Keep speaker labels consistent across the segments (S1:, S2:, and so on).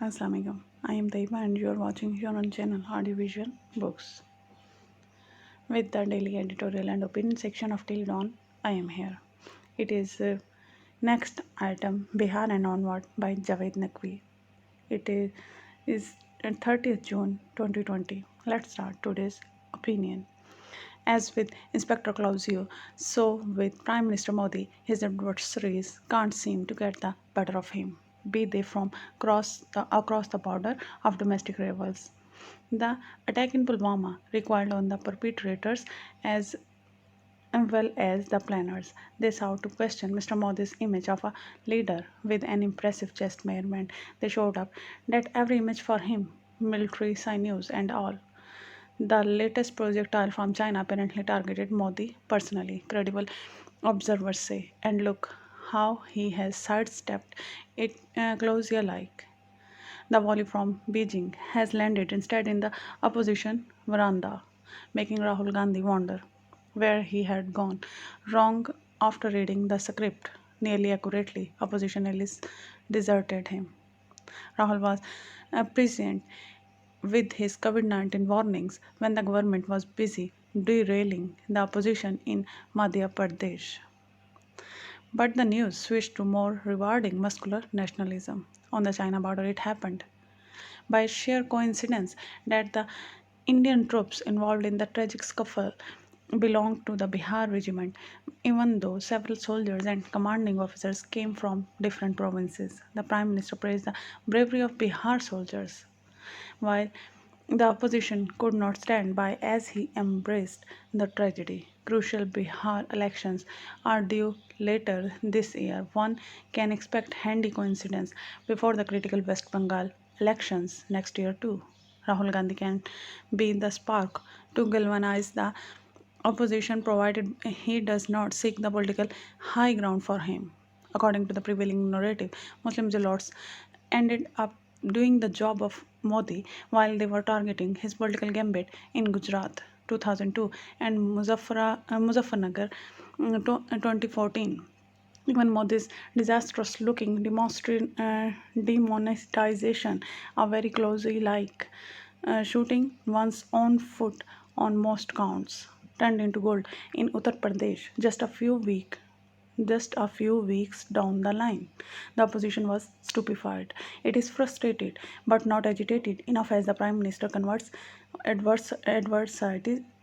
S1: Assalamualaikum. I am Taiba and you are watching here on channel Audiovisual Books. With the daily editorial and opinion section of Till Dawn, I am here. It is next item Bihar and Onward by Javed Naqvi. It is 30th June 2020. Let's start today's opinion. As with Inspector Clausio, so with Prime Minister Modi, his adversaries can't seem to get the better of him, be they from across the border of domestic rivals. The attack in Pulwama recoiled on the perpetrators as well as the planners. They sought to question Mr. Modi's image of a leader with an impressive chest measurement. They showed up that every image for him, military sinews and all. The latest projectile from China apparently targeted Modi personally, credible observers say. And look how he has sidestepped it closely like. The volley from Beijing has landed instead in the opposition veranda, making Rahul Gandhi wonder where he had gone wrong after reading the script nearly accurately. Opposition allies deserted him. Rahul was prescient with his COVID 19 warnings when the government was busy derailing the opposition in Madhya Pradesh. But the news switched to more rewarding muscular nationalism. On the China border, it happened by sheer coincidence that the Indian troops involved in the tragic scuffle belonged to the Bihar regiment, even though several soldiers and commanding officers came from different provinces. The Prime Minister praised the bravery of Bihar soldiers, while the opposition could not stand by as he embraced the tragedy. Crucial Bihar elections are due later this year. One can expect handy coincidence before the critical West Bengal elections next year too. Rahul Gandhi can be the spark to galvanize the opposition provided he does not seek the political high ground for him. According to the prevailing narrative, Muslim zealots ended up doing the job of Modi while they were targeting his political gambit in Gujarat 2002 and Muzaffarnagar 2014. Even Modi's disastrous looking demonetization are very closely like shooting one's own foot on most counts turned into gold in Uttar Pradesh just a few weeks down the line. The opposition was stupefied. It is frustrated but not agitated enough as the Prime Minister converts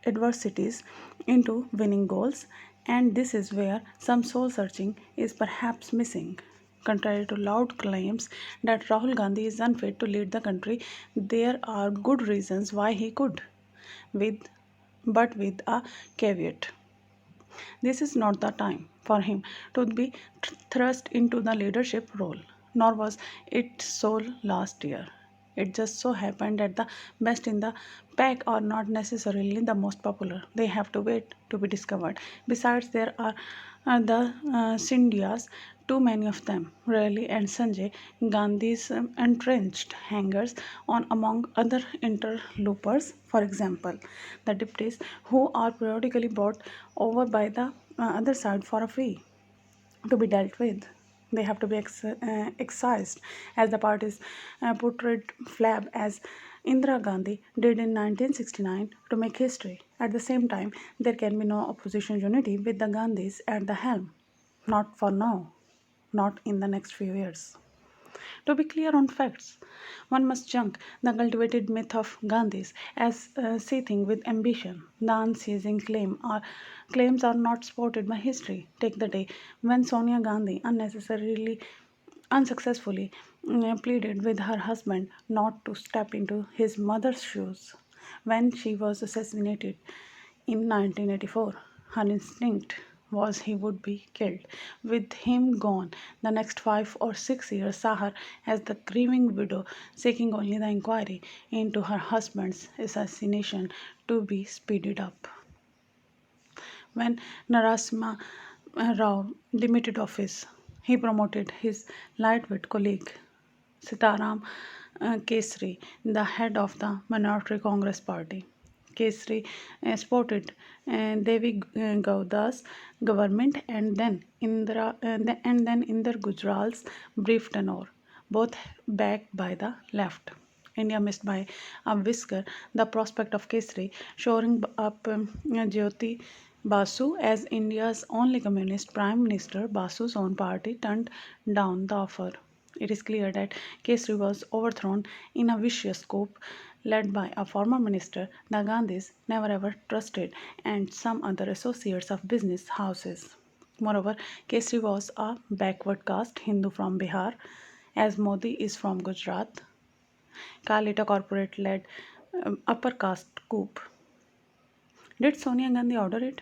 S1: adversities into winning goals, and this is where some soul searching is perhaps missing. Contrary to loud claims that Rahul Gandhi is unfit to lead the country, there are good reasons why he could, with but with a caveat. This is not the time for him to be thrust into the leadership role, nor was it so last year. It just so happened that the best in the pack are not necessarily the most popular. They have to wait to be discovered. Besides, there are the Scindias, too many of them, Raleigh and Sanjay Gandhi's entrenched hangers on among other interlopers. For example, the deputies who are periodically brought over by the other side for a fee to be dealt with. They have to be excised as the party's portrayed flab as Indira Gandhi did in 1969 to make history. At the same time, there can be no opposition unity with the Gandhis at the helm. Not for now, not in the next few years. To be clear on facts, one must junk the cultivated myth of Gandhis as seething with ambition. The unceasing claims are not supported by history. Take the day when Sonia Gandhi unsuccessfully pleaded with her husband not to step into his mother's shoes when she was assassinated in 1984. Her instinct was he would be killed. With him gone, the next 5 or 6 years saw her as the grieving widow seeking only the inquiry into her husband's assassination to be speeded up. When Narasimha Rao demitted office, he promoted his lightweight colleague Sitaram Kesri, the head of the Minority Congress Party. Kesri supported Devi Gauda's government and then Inder Gujarat's brief tenure. both backed by the left. India missed by a whisker the prospect of Kesri, shoring up Jyoti Basu as India's only communist prime minister. Basu's own party turned down the offer. It is clear that Kesri was overthrown in a vicious coup led by a former minister the Gandhis never ever trusted and some other associates of business houses. Moreover, Kesri was a backward caste Hindu from Bihar, as Modi is from Gujarat. Kalita corporate led upper caste coup. Did Sonia Gandhi order it?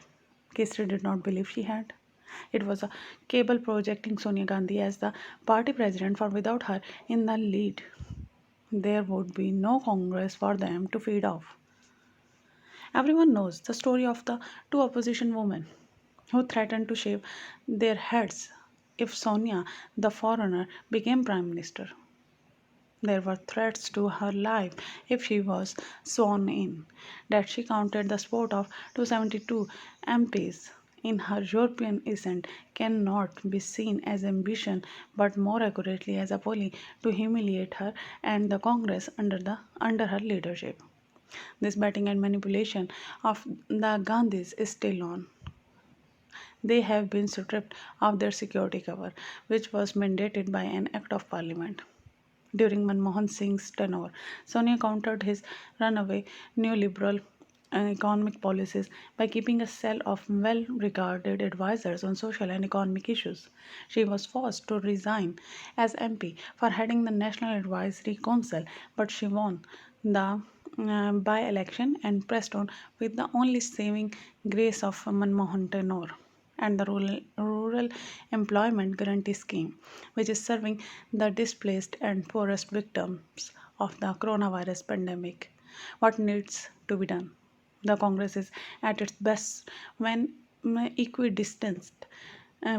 S1: Kesri did not believe she had. It was a cable projecting Sonia Gandhi as the party president, for without her in the lead, there would be no Congress for them to feed off. Everyone knows the story of the two opposition women who threatened to shave their heads if Sonia, the foreigner, became prime minister. There were threats to her life if she was sworn in, that she counted the support of 272 MPs in her European ascent cannot be seen as ambition but more accurately as a plea to humiliate her and the Congress under her leadership. This betting and manipulation of the Gandhis is still on. They have been stripped of their security cover, which was mandated by an act of parliament. During Manmohan Singh's tenure, Sonia countered his runaway neoliberal economic policies by keeping a cell of well regarded advisors on social and economic issues. She was forced to resign as MP for heading the National Advisory Council, but she won the by election and pressed on with the only saving grace of Manmohan tenure and the rural employment guarantee scheme, which is serving the displaced and poorest victims of the coronavirus pandemic. What needs to be done? The Congress is at its best when equidistanced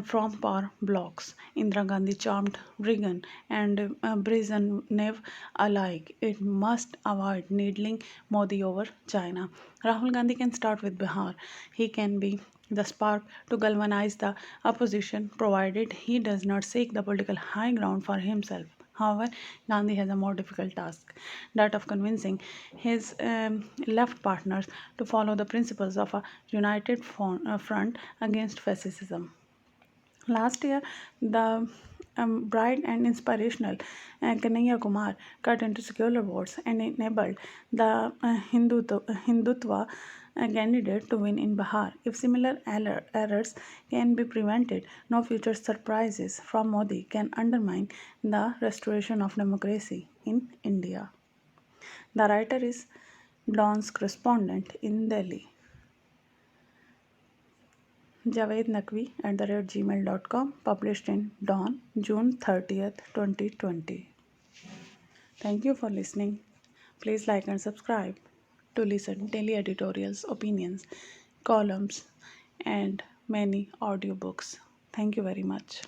S1: from power blocs. Indira Gandhi charmed Reagan and Brezhnev alike. It must avoid needling Modi over China. Rahul Gandhi can start with Bihar. He can be the spark to galvanize the opposition, provided he does not seek the political high ground for himself. However, Gandhi has a more difficult task, that of convincing his left partners to follow the principles of a united front against fascism. Last year, the bright and inspirational Kanhaiya Kumar cut into secular votes and enabled the Hindutva candidate to win in Bihar. If similar errors can be prevented, no future surprises from Modi can undermine the restoration of democracy in India. The writer is Dawn's correspondent in Delhi. Javed Naqvi @gmail.com, published in Dawn, June 30th, 2020. Thank you for listening. Please like and subscribe to listen daily editorials, opinions, columns, and many audiobooks. Thank you very much.